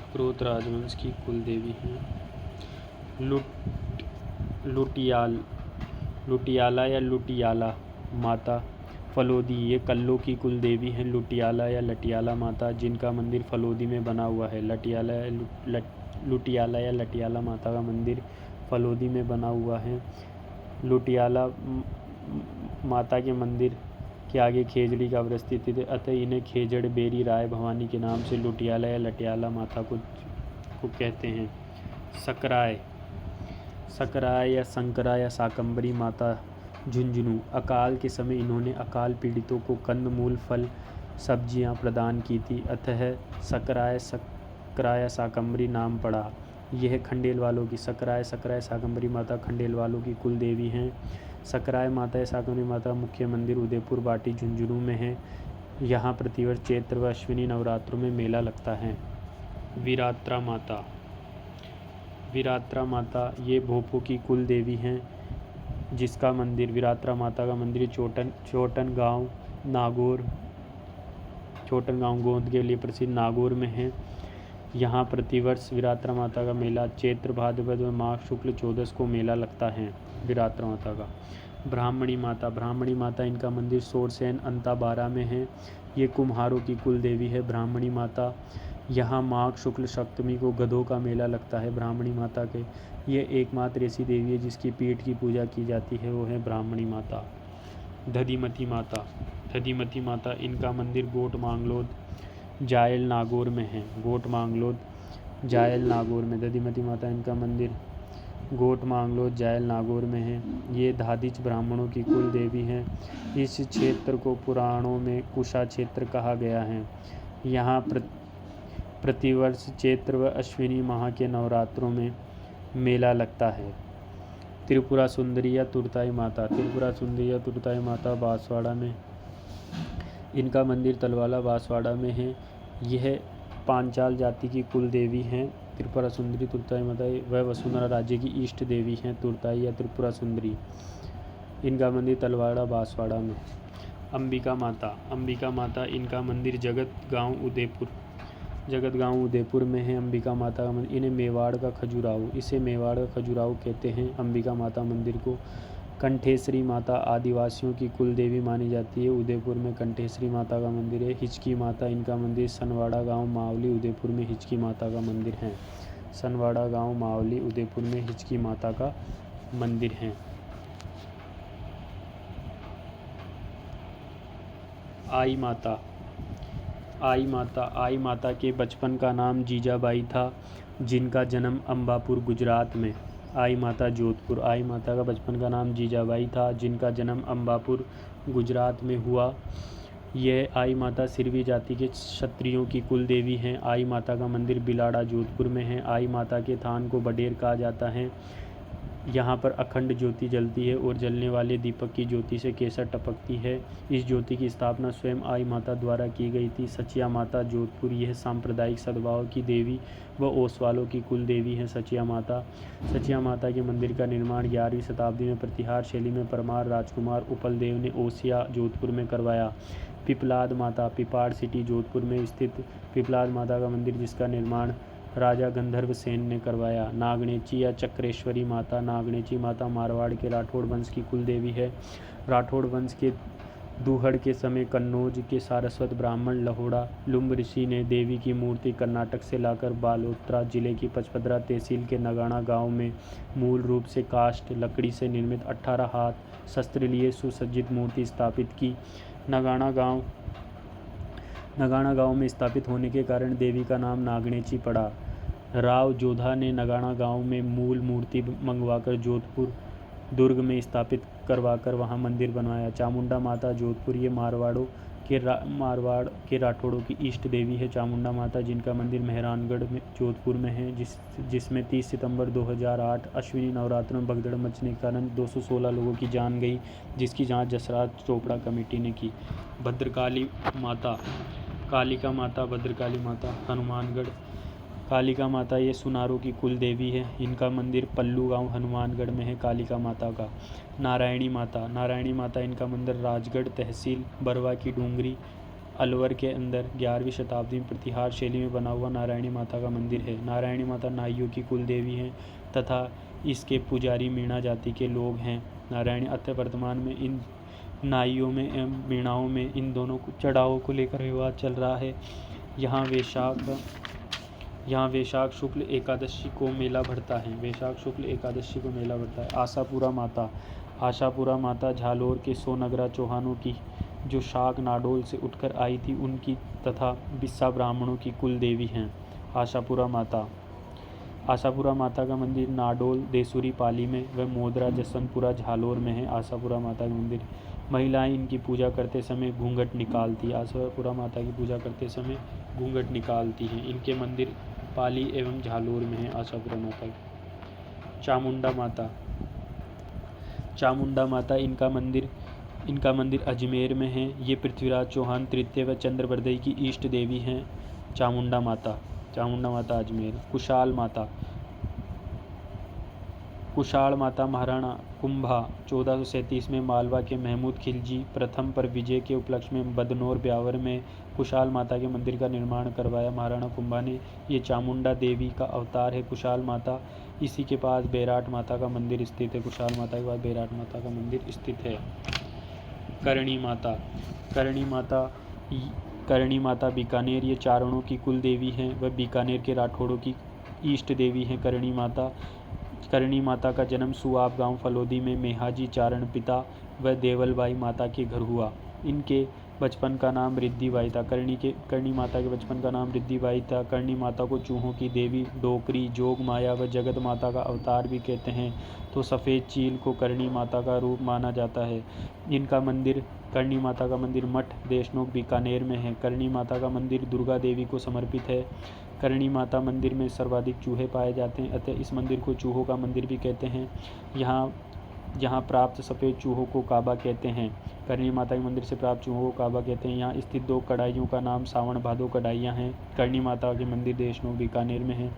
A: खगरोत राजवंश की कुल देवी हैं। लुटियाला या लुटियाला माता फलोदी, ये कल्लों की कुल देवी हैं। लुटियाला या लटियाला माता, जिनका मंदिर फलोदी में बना हुआ है। लुटियाला या लटियाला माता का मंदिर फलोदी में बना हुआ है। लुटियाला माता के मंदिर के आगे खेजड़ी का वृक्ष स्थित है, अतः इन्हें खेजड़ बेरी राय भवानी के नाम से लुटियाला या लटियाला माता को कहते हैं। सकराय या संकरा या शाकंभरी माता झुंझुनू, अकाल के समय इन्होंने अकाल पीड़ितों को कंदमूल फल सब्जियां प्रदान की थी, अतः सकराय शाकंभरी नाम पड़ा। यह खंडेल वालों की सकराय शाकंभरी माता खंडेल वालों की कुल देवी हैं। सकराय माता या शाकंभरी माता मुख्य मंदिर उदयपुर वाटी झुंझुनू में है। यहाँ प्रतिवर्ष चैत्र व अश्विनी नवरात्रों में मेला लगता है। वीरात्रा माता ये भोपों की कुल देवी हैं, जिसका मंदिर वीरात्रा माता का मंदिर चोटन गांव गोंद के लिए प्रसिद्ध नागौर में है। यहाँ प्रतिवर्ष वीरात्रा माता का मेला चैत्र भाद्रपद व माघ शुक्ल 14 को मेला लगता है वीरात्रा माता का। ब्राह्मणी माता इनका मंदिर सोरसैन अंताबारा में है। ये कुम्हारों की कुल देवी है ब्राह्मणी माता। यहाँ माघ शुक्ल सप्तमी को गधों का मेला लगता है ब्राह्मणी माता के। ये एकमात्र ऐसी देवी है जिसकी पीठ की पूजा की जाती है, वो है ब्राह्मणी माता। दधिमती माता इनका मंदिर गोट मांगलोद जायल नागौर में है। दधिमती माता इनका मंदिर गोट मांगलोद जायल नागौर में है। ये धादिच ब्राह्मणों की कुल देवी हैं। इस क्षेत्र को पुराणों में कुशा क्षेत्र कहा गया है। यहाँ प्रतिवर्ष चैत्र व अश्विनी माह के नवरात्रों में मेला लगता है। त्रिपुरा सुंदरी या तुरताई माता बांसवाड़ा में, इनका मंदिर तलवाला बांसवाड़ा में है। यह पांचाल जाति की कुल देवी हैं। त्रिपुरा सुंदरी तुरताई माता वह वसुंधरा राज्य की इष्ट देवी हैं तुरताई या त्रिपुरा सुंदरी। इनका मंदिर तलवाड़ा बांसवाड़ा में। अंबिका माता इनका मंदिर जगत गांव उदयपुर में है। अंबिका माता का मंदिर, इसे मेवाड़ का खजुराहो कहते हैं। अंबिका माता मंदिर को कंठेश्वरी माता आदिवासियों की कुल देवी मानी जाती है। उदयपुर में कंठेश्वरी माता का मंदिर है। हिचकी माता इनका मंदिर सनवाड़ा गांव मावली उदयपुर में हिचकी माता का मंदिर है। सनवाड़ा गांव मावली उदयपुर में हिचकी माता का मंदिर है। आई माता के बचपन का नाम जीजाबाई था, जिनका जन्म अंबापुर गुजरात में। आई माता जोधपुर का बचपन का नाम जीजाबाई था, जिनका जन्म अंबापुर गुजरात में हुआ। यह आई माता सिरवी जाति के क्षत्रियों की कुल देवी हैं। आई माता का मंदिर बिलाड़ा जोधपुर में है। आई माता के थान को बडेर कहा जाता है। यहाँ पर अखंड ज्योति जलती है और जलने वाले दीपक की ज्योति से केसर टपकती है। इस ज्योति की स्थापना स्वयं आई माता द्वारा की गई थी। सचिया माता जोधपुर, यह सांप्रदायिक सद्भाव की देवी व ओसवालों की कुल देवी है। सचिया माता के मंदिर का निर्माण 11वीं शताब्दी में प्रतिहार शैली में परमार राजकुमार उपलदेव ने ओसिया जोधपुर में करवाया। पिपलाद माता पिपाड़ सिटी जोधपुर में स्थित पिपलाद माता का मंदिर, जिसका निर्माण राजा गंधर्व सेन ने करवाया। नागणेची या चक्रेश्वरी माता मारवाड़ के राठौड़ वंश की कुल देवी है। राठौड़ वंश के दूहड़ के समय कन्नौज के सारस्वत ब्राह्मण लहोड़ा लुम्ब ऋषि ने देवी की मूर्ति कर्नाटक से लाकर बालोत्रा जिले की पचपदरा तहसील के नगाना गांव में मूल रूप से काष्ठ लकड़ी से निर्मित 18 हाथ शस्त्र लिए सुसज्जित मूर्ति स्थापित की। नगाना गांव में स्थापित होने के कारण देवी का नाम नागणेची पड़ा। राव जोधा ने नगाना गांव में मूल मूर्ति मंगवाकर जोधपुर दुर्ग में स्थापित करवाकर वहां मंदिर बनवाया। चामुंडा माता जोधपुर, ये मारवाड़ों मारवाड़ के राठौड़ों की इष्ट देवी है चामुंडा माता, जिनका मंदिर मेहरानगढ़ में जोधपुर में है, जिसमें 30 सितंबर 2008 अश्विनी नवरात्र में भगदड़ मचने के कारण 216 लोगों की जान गई, जिसकी जांच जसराज चोपड़ा कमेटी ने की। भद्रकाली माता, कालिका माता, भद्रकाली माता हनुमानगढ़। कालिका माता ये सुनारों की कुल देवी है। इनका मंदिर पल्लू गांव हनुमानगढ़ में है कालिका माता का। नारायणी माता, नारायणी माता इनका मंदिर राजगढ़ तहसील बरवा की डूंगरी अलवर के अंदर 11वीं शताब्दी में प्रतिहार शैली में बना हुआ नारायणी माता का मंदिर है। नारायणी माता नाइयों की कुल देवी हैं तथा इसके पुजारी मीणा जाति के लोग हैं। नारायणी अतः वर्तमान में इन नाइयों में एवं मीणाओं में इन दोनों चढ़ावों को लेकर विवाद चल रहा है। यहाँ वैशाख शुक्ल एकादशी को मेला भरता है। वैशाख शुक्ल एकादशी को मेला भरता है। आशापुरा माता, आशापुरा माता झालोर के सोनगरा चौहानों की, जो शाक नाडोल से उठकर आई थी, उनकी तथा बिस्सा ब्राह्मणों की कुल देवी हैं। आशापुरा माता, आशापुरा माता का मंदिर नाडोल देसुरी पाली में व मोदरा जसवंतपुरा झालोर में है। आशापुरा माता का मंदिर, महिलाएं इनकी पूजा करते समय घूंघट निकालती। आशापुरा माता की पूजा करते समय घूंघट निकालती हैं। इनके मंदिर पाली एवं झालोर में है। आशापुरा माता। चामुंडा माता, चामुंडा माता इनका मंदिर अजमेर में है। ये पृथ्वीराज चौहान तृतीय व चंद्रवर्दई की इष्ट देवी हैं। चामुंडा माता, चामुंडा माता अजमेर। कुशाल माता, कुशाल माता महाराणा कुंभा 1437 में मालवा के महमूद खिलजी प्रथम पर विजय के उपलक्ष्य में बदनौर ब्यावर में कुशाल माता के मंदिर का निर्माण करवाया महाराणा कुंभा ने। ये चामुंडा देवी का अवतार है कुशाल माता। इसी के पास बैराट माता का मंदिर स्थित है। कुशाल माता के पास बैराट माता का मंदिर स्थित है। करणी माता, करणी माता बीकानेर ये चारणों की कुल देवी हैं। वह बीकानेर के राठौड़ों की इष्ट देवी हैं। करणी माता का जन्म सुआब गांव फलोदी में मेहाजी चारण पिता व देवलबाई माता के घर हुआ। इनके बचपन का नाम रिद्धिबाई था। करणी माता के बचपन का नाम रिद्धिबाई था। करणी माता को चूहों की देवी, डोकरी, जोग माया व जगत माता का अवतार भी कहते हैं, तो सफ़ेद चील को करणी माता का रूप माना जाता है। इनका मंदिर, करणी माता का मंदिर मठ देशनोक बीकानेर में है। करणी माता का मंदिर दुर्गा देवी को समर्पित है। करणी माता मंदिर में सर्वाधिक चूहे पाए जाते हैं, अतः इस मंदिर को चूहों का मंदिर भी कहते हैं। यहाँ प्राप्त सफ़ेद चूहों को काबा कहते हैं। करणी माता के मंदिर से प्राप्त चूहों को काबा कहते हैं। यहाँ स्थित 2 कढ़ाइयों का नाम सावन भादो कढ़ाइयाँ हैं। करणी माता के मंदिर देशनोक बीकानेर में है।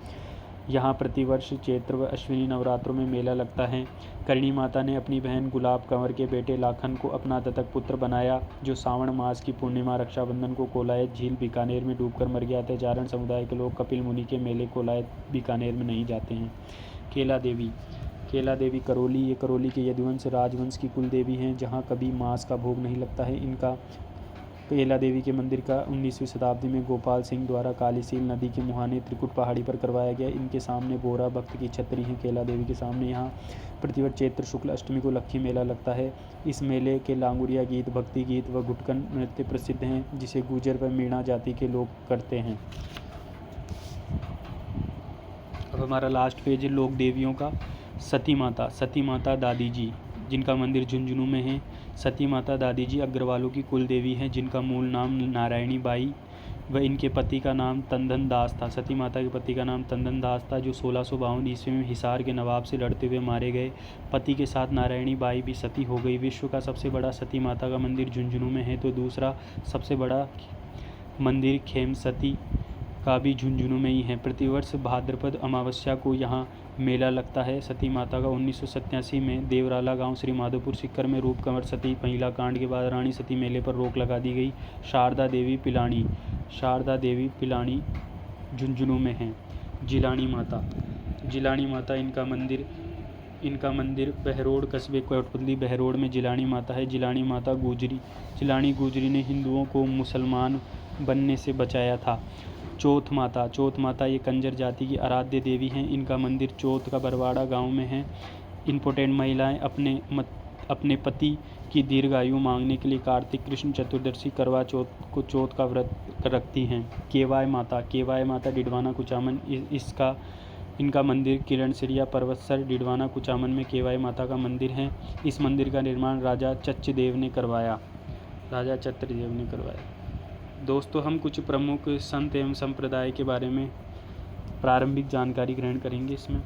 A: यहाँ प्रतिवर्ष चैत्र व अश्विनी नवरात्रों में मेला लगता है। करणी माता ने अपनी बहन गुलाब कंवर के बेटे लाखन को अपना दत्तक पुत्र बनाया, जो सावन मास की पूर्णिमा रक्षाबंधन को कोलायत झील बीकानेर में डूबकर मर गया था। जारण समुदाय के लोग कपिल मुनि के मेले कोलायत बीकानेर में नहीं जाते हैं। केला देवी, केला देवी करौली, ये करौली के यदुवंश राजवंश की कुल देवी हैं, जहाँ कभी मांस का भोग नहीं लगता है। इनका केला देवी के मंदिर का 19वीं शताब्दी में गोपाल सिंह द्वारा कालीसील नदी के मुहाने त्रिकुट पहाड़ी पर करवाया गया। इनके सामने बोरा भक्त की छतरी है। केला देवी के सामने यहाँ प्रतिवर्ष चैत्र शुक्ल अष्टमी को लक्खी मेला लगता है। इस मेले के लांगुरिया गीत, भक्ति गीत व घुटकन नृत्य प्रसिद्ध हैं, जिसे गुर्जर व मीणा जाति के लोग करते हैं। अब हमारा लास्ट पेज है लोक देवियों का। सती माता, सती माता दादी जी, जिनका मंदिर झुंझुनू में है। सती माता दादी जी अग्रवालों की कुल देवी हैं, जिनका मूल नाम नारायणी बाई व इनके पति का नाम तंदन दास था। सती माता के पति का नाम तंदन दास था, जो 1652 ईस्वी में हिसार के नवाब से लड़ते हुए मारे गए। पति के साथ नारायणी बाई भी सती हो गई। विश्व का सबसे बड़ा सती माता का मंदिर झुंझुनू में है, तो दूसरा सबसे बड़ा मंदिर खेमसती का भी झुंझुनू में ही है। प्रतिवर्ष भाद्रपद अमावस्या को यहाँ मेला लगता है। सती माता का 1987 में देवराला गांव श्री माधोपुर सिक्कर में रूप कंवर सती महिला कांड के बाद रानी सती मेले पर रोक लगा दी गई। शारदा देवी पिलानी, शारदा देवी पिलानी झुंझुनू में है। जिलानी माता, जिलानी माता इनका मंदिर बहरोड कस्बे कोटपुतली बहरोड में जिलानी माता है। जिलानी माता जिलानी गुजरी ने हिंदुओं को मुसलमान बनने से बचाया था। चौथ माता, चौथ माता ये कंजर जाति की आराध्य देवी हैं। इनका मंदिर चौथ का बरवाड़ा गांव में है। इम्पोर्टेंट महिलाएं अपने पति की दीर्घायु मांगने के लिए कार्तिक कृष्ण चतुर्दशी करवा चौथ को चौथ का व्रत रखती हैं। केवाय माता, केवाय माता डिडवाना कुचामन, इनका मंदिर किरणसिरिया पर्वतसर डिडवाना कुचामन में केवाय माता का मंदिर है। इस मंदिर का निर्माण राजा चच्चदेव ने करवाया। राजा चत्रदेव ने करवाया। दोस्तों, हम कुछ प्रमुख संत एवं संप्रदाय के बारे में प्रारंभिक जानकारी ग्रहण करेंगे। इसमें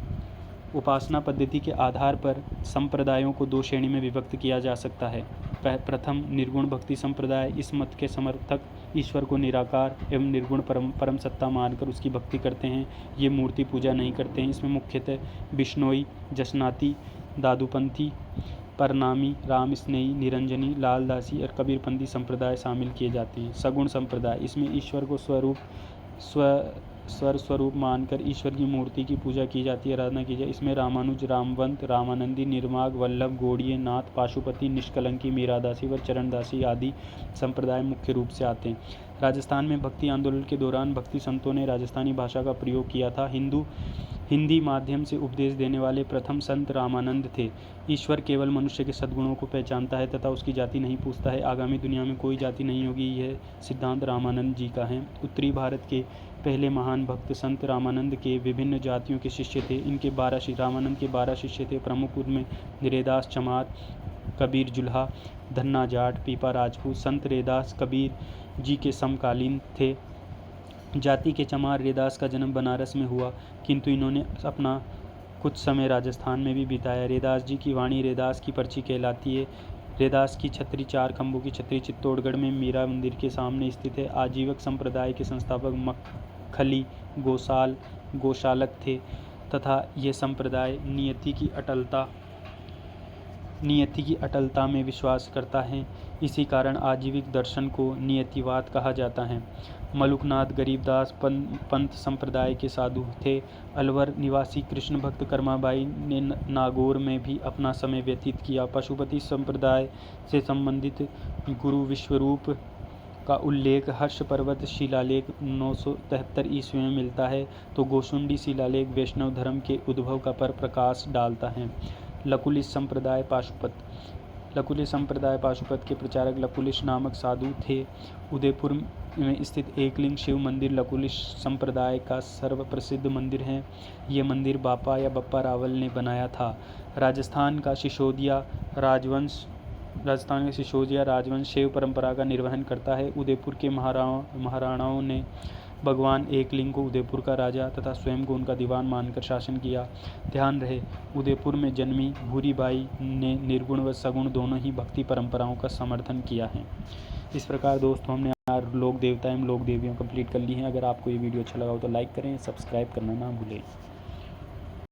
A: उपासना पद्धति के आधार पर संप्रदायों को 2 श्रेणी में विभक्त किया जा सकता है। प्रथम, निर्गुण भक्ति संप्रदाय। इस मत के समर्थक ईश्वर को निराकार एवं निर्गुण परम सत्ता मानकर उसकी भक्ति करते हैं। ये मूर्ति पूजा नहीं करते हैं। इसमें मुख्यतः बिश्नोई, जसनाती, दादूपंथी, परनामी, राम स्नेही, निरंजनी, लालदासी और कबीरपंथी संप्रदाय शामिल किए जाते हैं। सगुण संप्रदाय। इसमें ईश्वर को स्वर स्वरूप मानकर ईश्वर की मूर्ति की पूजा की जाती है, आराधना की जाती है। इसमें रामानुज, रामवंत, रामानंदी, निर्माग, वल्लभ, गोड़िये, नाथ, पाशुपति, निष्कलंकी, मीरादासी व चरणदासी आदि संप्रदाय मुख्य रूप से आते हैं। राजस्थान में भक्ति आंदोलन के दौरान भक्ति संतों ने राजस्थानी भाषा का प्रयोग किया था। हिंदी माध्यम से उपदेश देने वाले प्रथम संत रामानंद थे। ईश्वर केवल मनुष्य के सद्गुणों को पहचानता है तथा उसकी जाति नहीं पूछता है। आगामी दुनिया में कोई जाति नहीं होगी, यह सिद्धांत रामानंद जी का है। उत्तरी भारत के पहले महान भक्त संत रामानंद के विभिन्न जातियों के शिष्य थे। रामानंद के 12 शिष्य थे। प्रमुख उनमें रेदास चमार, कबीर जुल्हा, धन्ना जाट, पीपा राजपूत। संत रेदास कबीर जी के समकालीन थे। जाति के चमार रेदास का जन्म बनारस में हुआ, किंतु इन्होंने अपना कुछ समय राजस्थान में भी बिताया। रेदास जी की वाणी रेदास की पर्ची कहलाती है। रेदास की छतरी 4 खंभों की छतरी चित्तौड़गढ़ में मीरा मंदिर के सामने स्थित है। आजीवक संप्रदाय के संस्थापक मक्खली गोशालक थे तथा ये संप्रदाय नियति की अटलता में विश्वास करता है। इसी कारण आजीविक दर्शन को नियतिवाद कहा जाता है। मलुकनाथ गरीबदास पंथ संप्रदाय के साधु थे। अलवर निवासी कृष्ण भक्त कर्माबाई ने नागौर में भी अपना समय व्यतीत किया। पशुपति संप्रदाय से संबंधित गुरु विश्वरूप का उल्लेख हर्ष पर्वत शिलालेख 973 ईस्वी में मिलता है, तो गोशुंडी शिलालेख वैष्णव धर्म के उद्भव का पर प्रकाश डालता है। लकुलिश संप्रदाय पाशुपत के प्रचारक लकुलिश नामक साधु थे। उदयपुर में स्थित एकलिंग शिव मंदिर लकुलिश संप्रदाय का सर्वप्रसिद्ध मंदिर है। ये मंदिर बापा या बप्पा रावल ने बनाया था। राजस्थान का सिसोदिया राजवंश शैव परंपरा का निर्वहन करता है। उदयपुर के महाराणाओं ने भगवान एकलिंग को उदयपुर का राजा तथा स्वयं को उनका दीवान मानकर शासन किया। ध्यान रहे, उदयपुर में जन्मी भूरीबाई ने निर्गुण व सगुण दोनों ही भक्ति परंपराओं का समर्थन किया है। इस प्रकार दोस्तों, हमने लोक देवता एवं लोक देवियों कंप्लीट कर ली हैं। अगर आपको ये वीडियो अच्छा लगा हो तो लाइक करें, सब्सक्राइब करना ना भूलें।